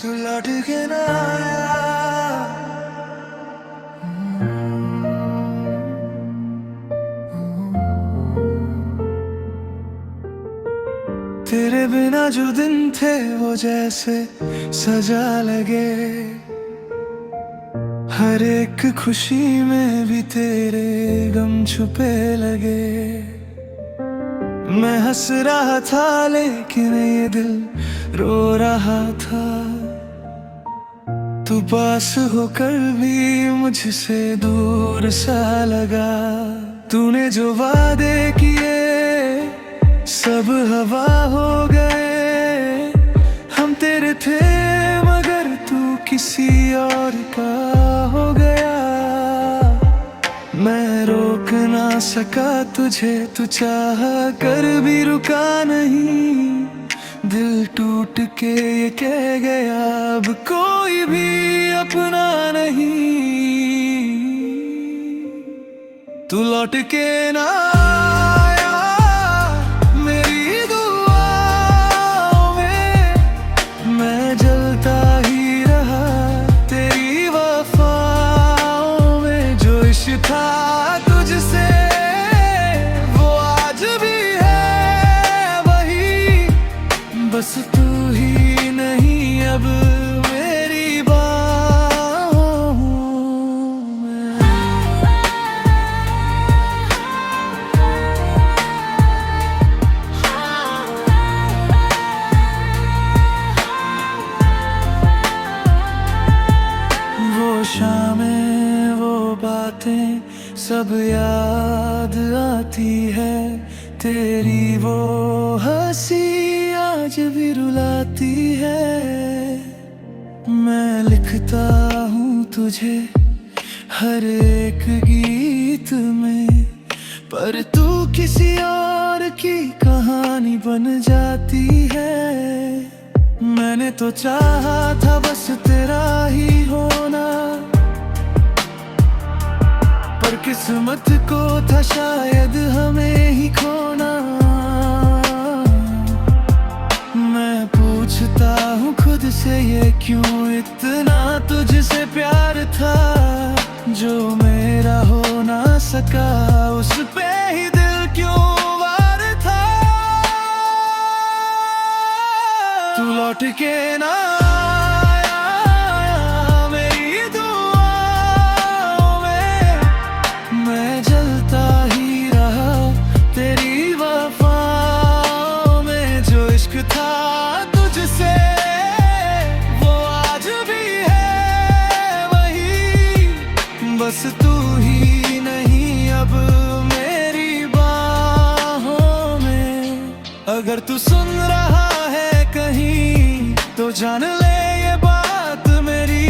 तू लौट के ना आया। तेरे बिना जो दिन थे वो जैसे सजा लगे, हर एक खुशी में भी तेरे गम छुपे लगे। मैं हंस रहा था लेकिन ये दिल रो रहा था, तू पास होकर भी मुझसे दूर सा लगा। तूने जो वादे किए सब हवा हो गए, हम तेरे थे मगर तू किसी और का हो गया। मैं रोक ना सका तुझे, तू चाह कर भी रुका नहीं। दिल टूट के ये कह गया अब कोई भी अपना नहीं। तू लौट के ना आया मेरी दुआओं में, मैं जलता ही रहा तेरी वफाओं में। जो इश्क था तुझसे वो आज भी है वही, बस तू ही नहीं अब मेरी बाहों में। वो शामें वो बातें सब याद आती है, तेरी वो हंसी आज भी रुलाती है। मैं लिखता हूँ तुझे हर एक गीत में, पर तू किसी और की कहानी बन जाती है। मैंने तो चाहा था बस तेरा ही होना, पर किस्मत को था शायद हमें ही खोना। मैं पूछता हूँ खुद से ये क्यों इतना तुझसे प्यार था, जो मेरा हो ना सका उस पे ही दिल क्यों वार था। तू लौट के ना आया मेरी दुआओं में, मैं जलता ही रहा तेरी वफाओं में। जो इश्क था तुझसे वो आज भी है वही, बस तू ही नहीं अब मेरी बाहों में। अगर तू सुन रहा है कहीं तो जान ले ये बात मेरी,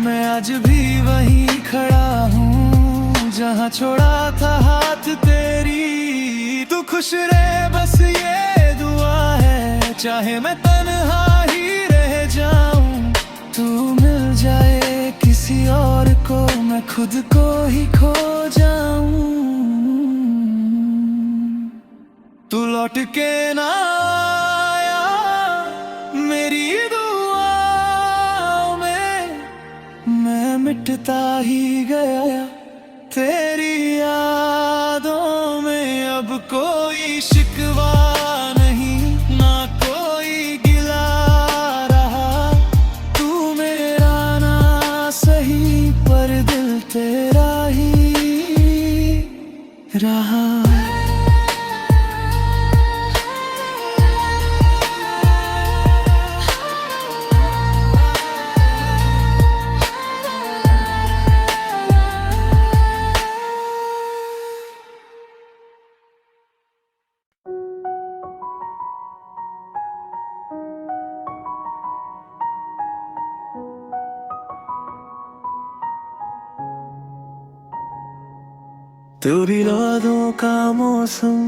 मैं आज भी वहीं खड़ा हूँ जहाँ छोड़ा था हाथ तेरी। तू खुश रहे बस ये दुआ है, चाहे मैं तन्हा ही रह जाऊं। तू मिल जाए किसी और को मैं खुद को ही खो जाऊं। तू लौट के ना आया मेरी दुआओं में, मैं मिटता ही गया तेरी यादों में। अब कोई शिकवा नहीं ना कोई गिला रहा, तू मेरा ना सही पर दिल तेरा ही रहा। तेरी यादों का मौसम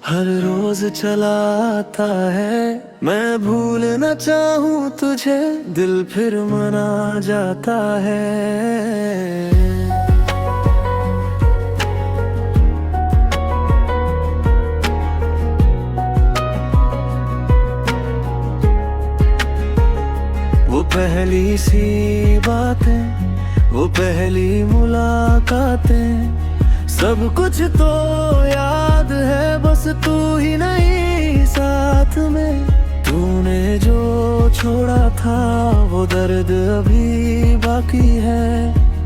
हर रोज चला आता है, मैं भूल न चाहूं तुझे दिल फिर मना जाता है। पहली सी बातें, वो पहली मुलाकातें, सब कुछ तो याद है, बस तू ही नहीं साथ में। तूने जो छोड़ा था वो दर्द अभी बाकी है,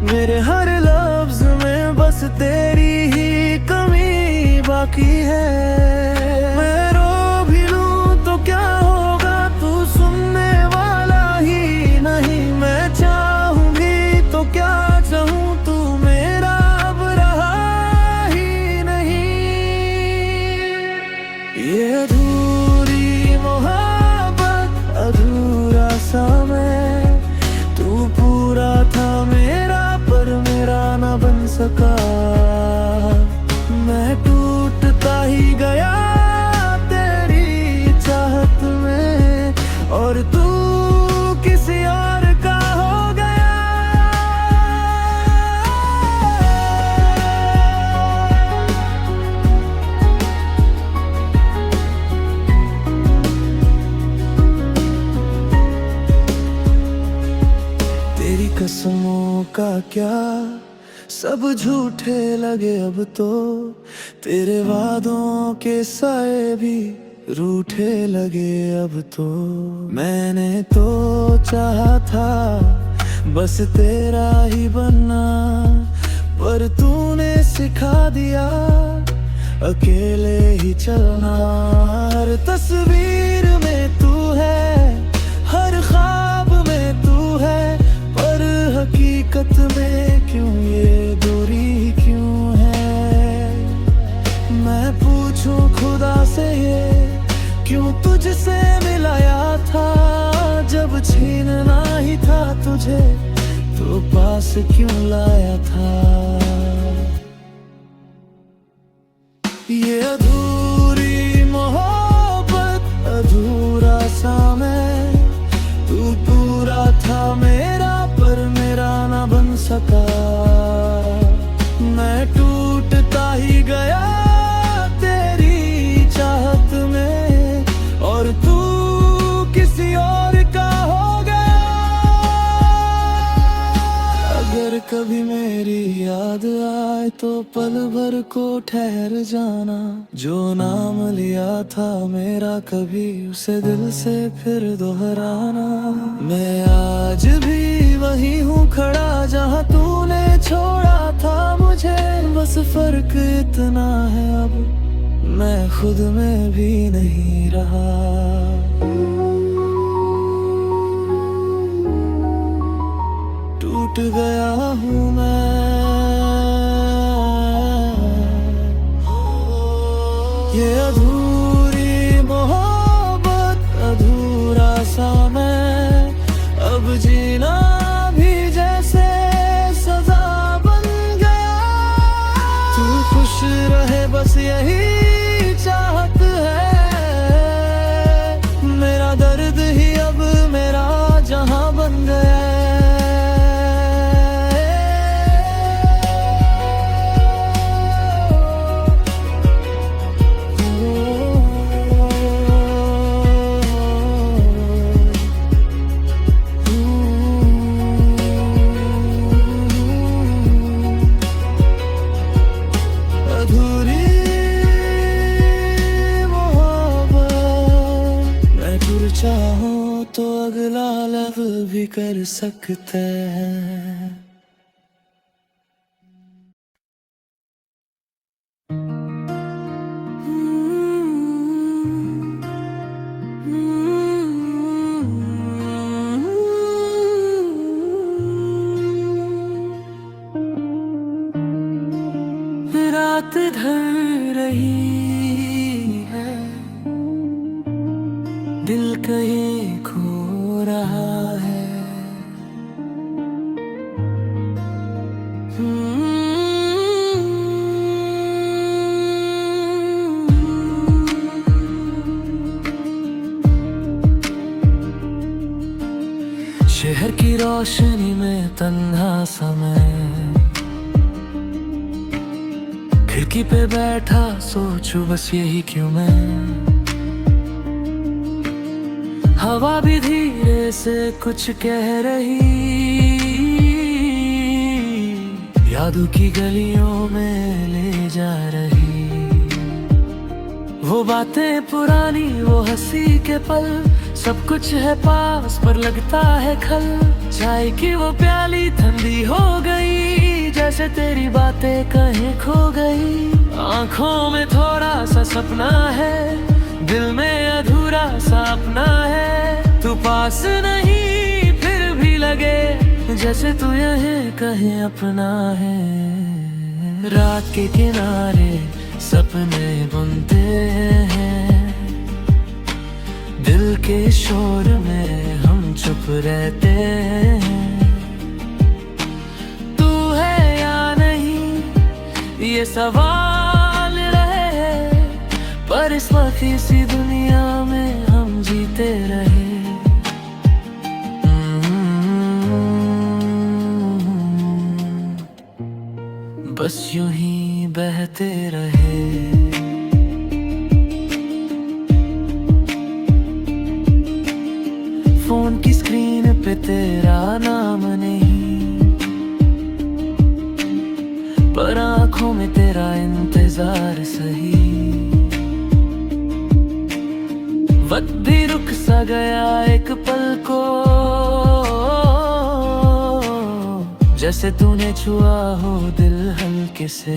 मेरे हर लफ्ज में बस तेरी ही कमी बाकी है। मैं रो भी लूं तो क्या होगा, तू सुनने वाला ही नहीं। मैं चाहूं भी तो क्या चाहूं, तू मेरा अब रहा ही नहीं। ये अधूरी मोहब्बत, अधूरा सा मैं, तू पूरा था मेरा पर मेरा न बन सका। मैं टूटता ही गया तेरी चाहत में, और तू किसी और का हो गया। तेरी कसमों का क्या, सब झूठे लगे अब तो, तेरे वादों के साए भी रूठे लगे अब तो। मैंने तो चाहा था बस तेरा ही बनना, पर तूने सिखा दिया अकेले ही चलना। हर तस्वीर में तू है, हर ख्वाब में तू है, पर हकीकत में क्यों ये दूरी क्यों है। मैं पूछूं खुदा से ये, क्यों तुझसे मिलाया था, जब छीनना ही था तुझे तो पास क्यों लाया था। ये अधूरी मोहब्बत, अधूरा सा मैं, तू पूरा था मेरा पर मेरा न बन सका। मैं टूटता ही गया तेरी चाहत में, और तू किसी और का हो गया। अगर कभी मेरी याद आए तो पल भर को ठहर जाना, जो नाम लिया था मेरा कभी उसे दिल से फिर दोहराना। मैं आज भी वही हूँ खड़ा जहाँ तूने छोड़ा था मुझे, बस फर्क इतना है अब मैं खुद में भी नहीं रहा। टूट गया हूँ मैं, ये अधूरी मोहब्बत, अधूरा सा मैं, अब जीना भी जैसे सजा बन गया। तू खुश रहे बस यही चाहत है, मेरा दर्द ही अब मेरा जहां बन गया। चाहो तो अगला लेवल भी कर सकते हैं। रात ढल रही है, दिल कहीं खो रहा है। शहर की रोशनी में तन्हा समय, खिड़की पे बैठा सोचूं बस यही क्यों मैं। हवा भी धीरे से कुछ कह रही, यादों की गलियों में ले जा रही। वो बातें पुरानी, वो हंसी के पल, सब कुछ है पास पर लगता है खल। चाय की वो प्याली ठंडी हो गई, जैसे तेरी बातें कहीं खो गई। आंखों में थोड़ा सा सपना है, दिल में अधूरा सा अपना है। तू पास नहीं फिर भी लगे, जैसे तू यहीं कहीं अपना है। रात के किनारे सपने बुनते हैं, दिल के शोर में हम चुप रहते हैं। तू है या नहीं ये सवाल रहे, पर इस वक्त इसी दुनिया में हम जीते रहे। बस यूं ही बहते रहे। फोन की स्क्रीन पे तेरा नाम नहीं, पर आंखों में तेरा इंतजार सही। वक्त भी रुक सा गया एक पल को, जैसे तूने छुआ हो दिल हल्के से।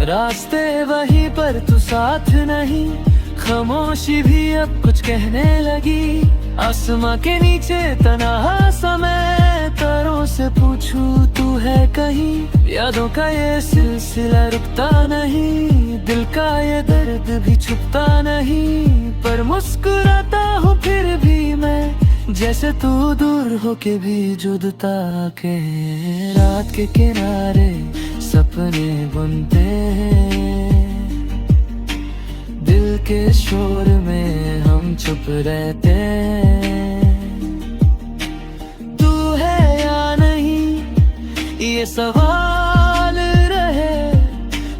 रास्ते वहीं पर तू साथ नहीं, खामोशी भी अब कुछ कहने लगी। आसमां के नीचे तन्हा समय, तारों से पूछूं तू है कहीं। यादों का ये सिलसिला रुकता नहीं, दिल का ये दर्द भी छुपता नहीं। पर मुस्कुराता हूँ फिर भी मैं, जैसे तू दूर होके भी जुदता के। रात के किनारे सपने बुनते हैं, दिल के शोर में हम चुप रहते हैं। तू है या नहीं ये सवाल रहे,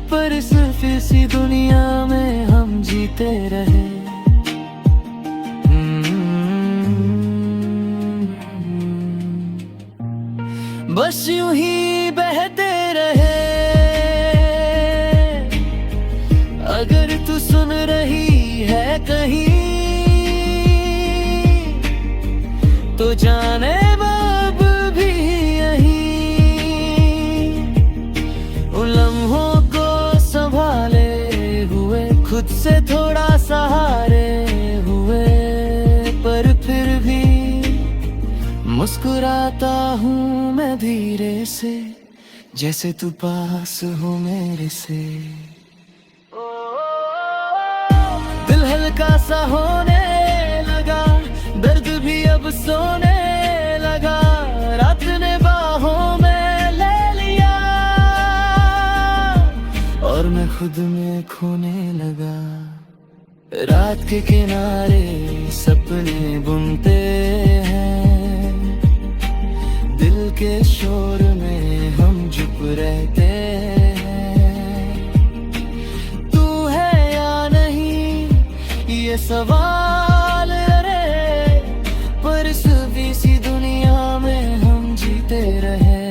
पर सिर्फ इसी दुनिया में हम जीते रहे। बस यूं ही बहते रहे। अगर तू सुन रही है कहीं, तो जाने बाब भी यहीं। उन लम्हों को संभाले हुए, खुद से थोड़ा सहारे हुए, पर फिर भी मुस्कुराता हूँ मैं धीरे से, जैसे तू पास हो मेरे से। दिल हल्का सा होने लगा, दर्द भी अब सोने लगा। रात ने बाहों में ले लिया, और मैं खुद में खोने लगा। रात के किनारे सपने बुनते हैं, दिल के शोर में हम चुप रहते हैं। तू है या नहीं ये सवाल रहे, पर सिर्फ इसी दुनिया में हम जीते रहे।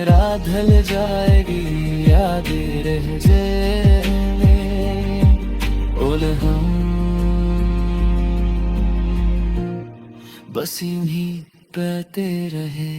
रात ढल जाएगी, यादें रह जाएंगे, और हम बस यूं ही बहते रहे।